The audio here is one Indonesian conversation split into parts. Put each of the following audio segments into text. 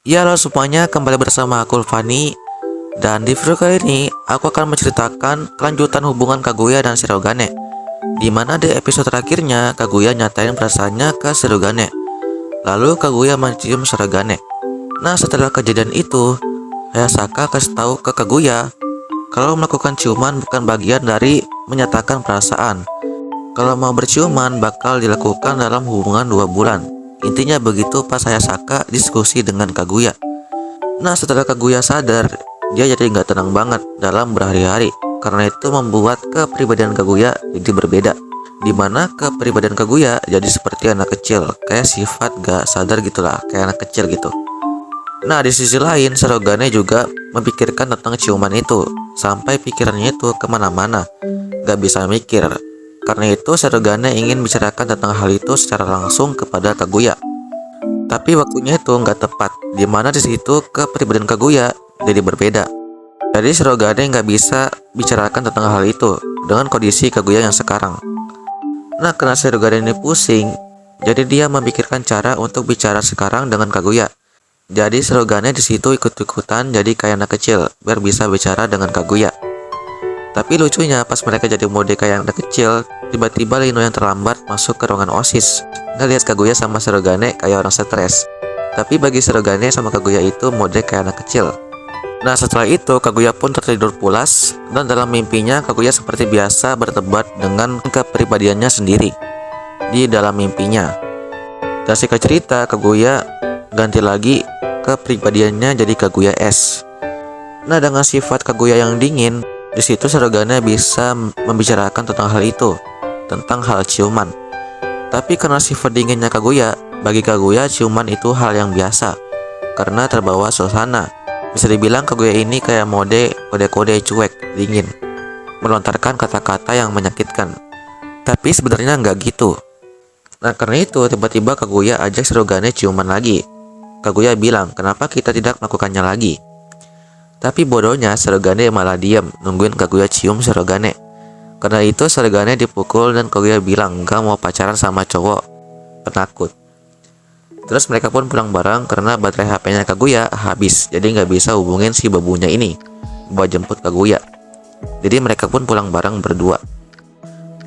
Ya halo semuanya, kembali bersama aku Fani. Dan di video kali ini aku akan menceritakan kelanjutan hubungan Kaguya dan Shirogane, dimana di episode terakhirnya Kaguya nyatain perasaannya ke Shirogane, lalu Kaguya mencium Shirogane. Nah setelah kejadian itu, Hayasaka kasih tahu ke Kaguya kalau melakukan ciuman bukan bagian dari menyatakan perasaan. Kalau mau berciuman bakal dilakukan dalam hubungan 2 bulan. Intinya begitu pas Hayasaka diskusi dengan Kaguya. Nah setelah Kaguya sadar, dia jadi nggak tenang banget dalam berhari-hari. Karena itu membuat kepribadian Kaguya jadi berbeda, dimana kepribadian Kaguya jadi seperti anak kecil, kayak sifat gak sadar gitulah, kayak anak kecil gitu. Nah di sisi lain Shirogane juga memikirkan tentang ciuman itu, sampai pikirannya itu kemana-mana, gak bisa mikir. Karena itu Shirogane ingin bicarakan tentang hal itu secara langsung kepada Kaguya. Tapi waktunya itu nggak tepat, dimana di situ kepribadian Kaguya jadi berbeda. Jadi Shirogane nggak bisa bicarakan tentang hal itu dengan kondisi Kaguya yang sekarang. Nah karena Shirogane ini pusing, jadi dia memikirkan cara untuk bicara sekarang dengan Kaguya. Jadi Shirogane di situ ikut-ikutan jadi kayak anak kecil biar bisa bicara dengan Kaguya. Tapi lucunya pas mereka jadi mode kayak anak kecil, tiba-tiba Lino yang terlambat masuk ke ruangan OSIS. Ngeliat Kaguya sama Shirogane kayak orang stres. Tapi bagi Shirogane sama Kaguya itu mode kayak anak kecil. Nah setelah itu Kaguya pun tertidur pulas, dan dalam mimpinya Kaguya seperti biasa berdebat dengan kepribadiannya sendiri di dalam mimpinya. Dan singkat cerita Kaguya ganti lagi kepribadiannya jadi Kaguya S. Nah dengan sifat Kaguya yang dingin, di situ Shirogane bisa membicarakan tentang hal itu, tentang hal ciuman. Tapi karena sifat dinginnya Kaguya, bagi Kaguya ciuman itu hal yang biasa, karena terbawa suasana. Bisa dibilang Kaguya ini kayak mode kode-kode cuek, dingin, melontarkan kata-kata yang menyakitkan. Tapi sebenarnya nggak gitu. Nah karena itu tiba-tiba Kaguya ajak Shirogane ciuman lagi. Kaguya bilang, kenapa kita tidak melakukannya lagi? Tapi bodohnya Shirogane malah diam nungguin Kaguya cium Shirogane. Karena itu Shirogane dipukul dan Kaguya bilang gak mau pacaran sama cowok penakut. Terus mereka pun pulang bareng karena baterai HP-nya Kaguya habis, jadi nggak bisa hubungin si babunya ini buat jemput Kaguya. Jadi mereka pun pulang bareng berdua.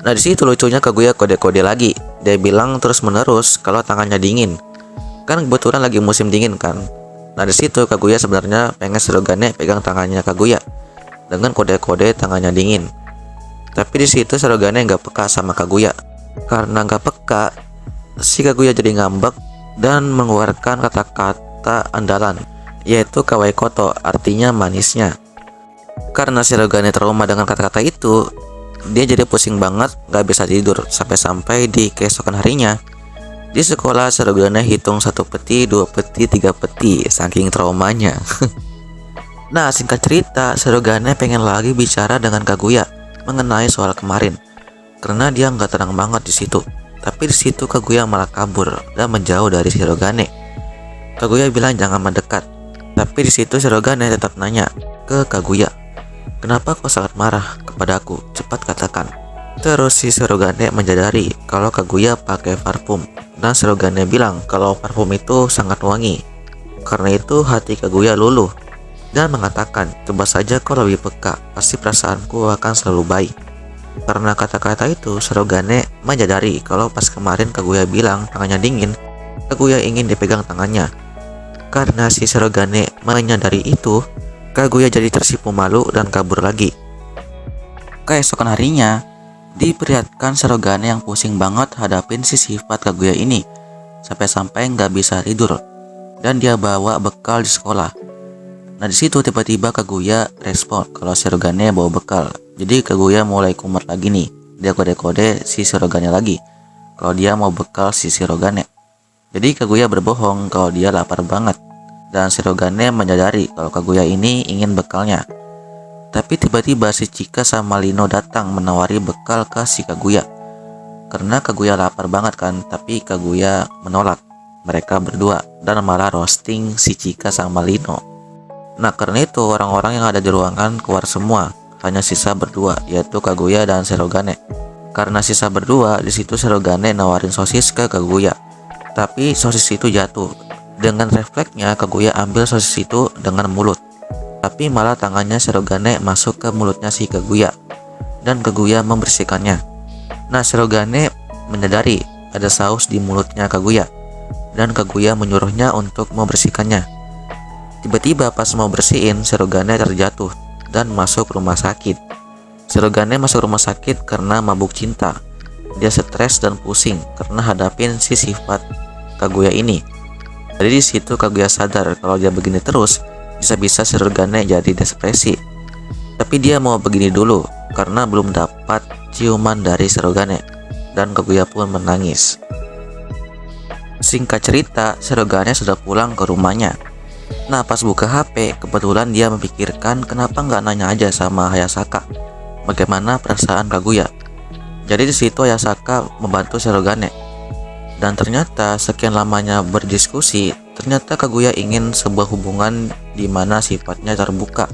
Nah di situ lucunya Kaguya kode-kode lagi. Dia bilang terus-menerus kalau tangannya dingin. Kan kebetulan lagi musim dingin kan. Nah di situ Kaguya sebenarnya pengen Shirogane pegang tangannya Kaguya dengan kode-kode tangannya dingin. Tapi di situ Shirogane nggak peka sama Kaguya. Karena nggak peka, si Kaguya jadi ngambek dan mengeluarkan kata-kata andalan, yaitu kawaii koto, artinya manisnya. Karena Shirogane trauma dengan kata-kata itu, dia jadi pusing banget, nggak bisa tidur sampai-sampai di keesokan harinya. Di sekolah Shirogane hitung 1 peti, 2 peti, 3 peti, saking traumanya. Nah singkat cerita, Shirogane pengen lagi bicara dengan Kaguya mengenai soal kemarin, karena dia nggak tenang banget di situ. Tapi di situ Kaguya malah kabur dan menjauh dari Shirogane. Kaguya bilang jangan mendekat. Tapi di situ Shirogane tetap nanya ke Kaguya, kenapa kau sangat marah kepadaku? Cepat katakan. Terus si Shirogane menyadari kalau Kaguya pakai parfum. Dan Shirogane bilang kalau parfum itu sangat wangi. Karena itu hati Kaguya luluh dan mengatakan, coba saja kau lebih peka, pasti perasaanku akan selalu baik. Karena kata-kata itu Shirogane menyadari kalau pas kemarin Kaguya bilang tangannya dingin, Kaguya ingin dipegang tangannya. Karena si Shirogane menyadari itu, Kaguya jadi tersipu malu dan kabur lagi. Keesokan harinya, diperlihatkan Shirogane yang pusing banget hadapin si sifat Kaguya ini, sampai-sampai nggak bisa tidur, dan dia bawa bekal di sekolah. Nah di situ tiba-tiba Kaguya respon kalau Shirogane bawa bekal. Jadi Kaguya mulai kumat lagi nih. Dia kode-kode si Shirogane lagi kalau dia mau bekal si Shirogane. Jadi Kaguya berbohong kalau dia lapar banget, dan Shirogane menyadari kalau Kaguya ini ingin bekalnya. Tapi tiba-tiba si Chika sama Lino datang menawari bekal ke si Kaguya. Karena Kaguya lapar banget kan, tapi Kaguya menolak mereka berdua dan malah roasting si Chika sama Lino. Nah karena itu orang-orang yang ada di ruangan keluar semua, hanya sisa berdua, yaitu Kaguya dan Shirogane. Karena sisa berdua, di situ Shirogane nawarin sosis ke Kaguya. Tapi sosis itu jatuh Dengan refleksnya, Kaguya ambil sosis itu dengan mulut. Tapi malah tangannya Shirogane masuk ke mulutnya si Kaguya, dan Kaguya membersihkannya. Nah, Shirogane menyadari ada saus di mulutnya Kaguya, dan Kaguya menyuruhnya untuk membersihkannya. Tiba-tiba pas mau bersihin, Shirogane terjatuh dan masuk rumah sakit. Shirogane masuk rumah sakit karena mabuk cinta. Dia stres dan pusing karena hadapin si sifat Kaguya ini. Jadi di situ Kaguya sadar kalau dia begini terus, bisa-bisa Shirogane jadi depresi. Tapi dia mau begini dulu karena belum dapat ciuman dari Shirogane, dan Kaguya pun menangis. Singkat cerita, Shirogane sudah pulang ke rumahnya. Nah, pas buka HP, kebetulan dia memikirkan kenapa nggak nanya aja sama Hayasaka bagaimana perasaan Kaguya. Jadi di situ Hayasaka membantu Shirogane. Dan ternyata sekian lamanya berdiskusi, ternyata Kaguya ingin sebuah hubungan di mana sifatnya terbuka.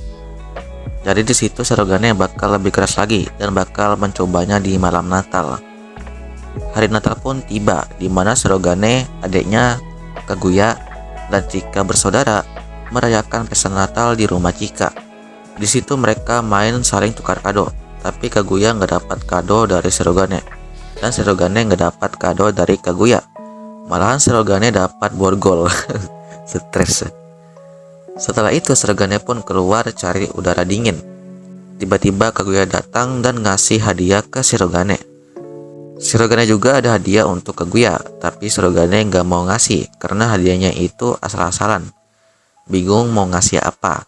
Jadi di situ Shirogane bakal lebih keras lagi dan bakal mencobanya di malam Natal. Hari Natal pun tiba, di mana Shirogane, adiknya Kaguya, dan Chika bersaudara merayakan pesta Natal di rumah Chika. Di situ mereka main saling tukar kado, tapi Kaguya nggak dapat kado dari Shirogane, dan Shirogane nggak dapat kado dari Kaguya. Malahan Shirogane dapat borgol. Stres. Setelah itu Shirogane pun keluar cari udara dingin. Tiba-tiba Kaguya datang dan ngasih hadiah ke Shirogane. Shirogane juga ada hadiah untuk Kaguya, tapi Shirogane nggak mau ngasih karena hadiahnya itu asal-asalan. Bingung mau ngasih apa.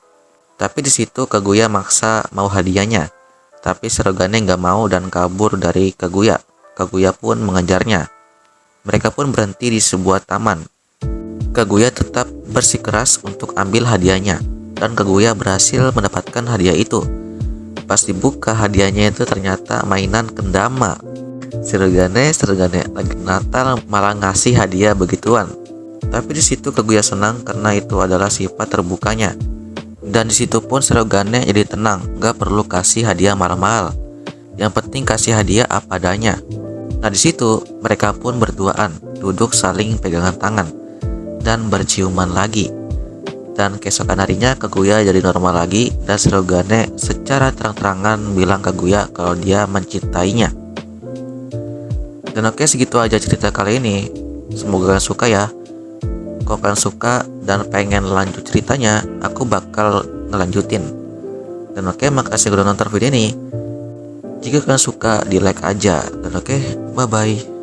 Tapi di situ Kaguya maksa mau hadiahnya, tapi Shirogane nggak mau dan kabur dari Kaguya. Kaguya pun mengejarnya. Mereka pun berhenti di sebuah taman. Kaguya tetap bersikeras untuk ambil hadiahnya, dan Kaguya berhasil mendapatkan hadiah itu. Pas dibuka, hadiahnya itu ternyata mainan kendama. Shirogane lagi Natal malah ngasih hadiah begituan. Tapi di situ Kaguya senang karena itu adalah sifat terbukanya. Dan di situ pun Shirogane jadi tenang, gak perlu kasih hadiah mahal-mahal. Yang penting kasih hadiah apa adanya. Nah, di situ mereka pun berduaan, duduk saling pegangan tangan dan berciuman lagi. Dan keesokan harinya Kaguya jadi normal lagi, dan Shirogane secara terang-terangan bilang Kaguya kalau dia mencintainya. Dan oke, segitu aja cerita kali ini. Semoga kalian suka ya. Kalau kalian suka dan pengen lanjut ceritanya, aku bakal ngelanjutin. Dan oke, makasih udah nonton video ini. Jika kalian suka, di like aja. Dan oke, bye bye.